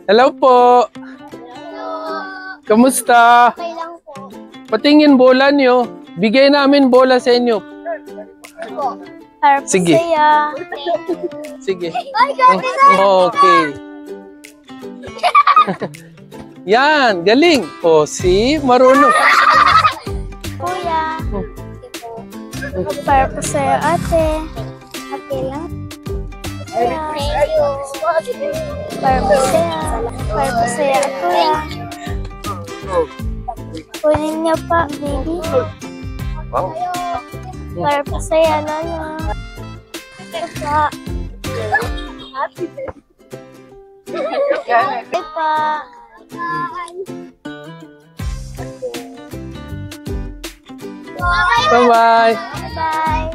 Hello po. Kamusta? Okay lang po. Patingin bola niyo. Bigay namin bola sa inyo. Para po Sige. saya. Sige. Ay, grabe na! Okay. Yan, galing. O, si marunong. Kuya. Para po sa'yo, ate. Okay lang. Para po sa'yo. Para po sa'yo, kuya. Kunin niyo pa, baby. Wow. Para po sa'yo, lolo. Ito pa. Ito pa. Bye-bye. Bye.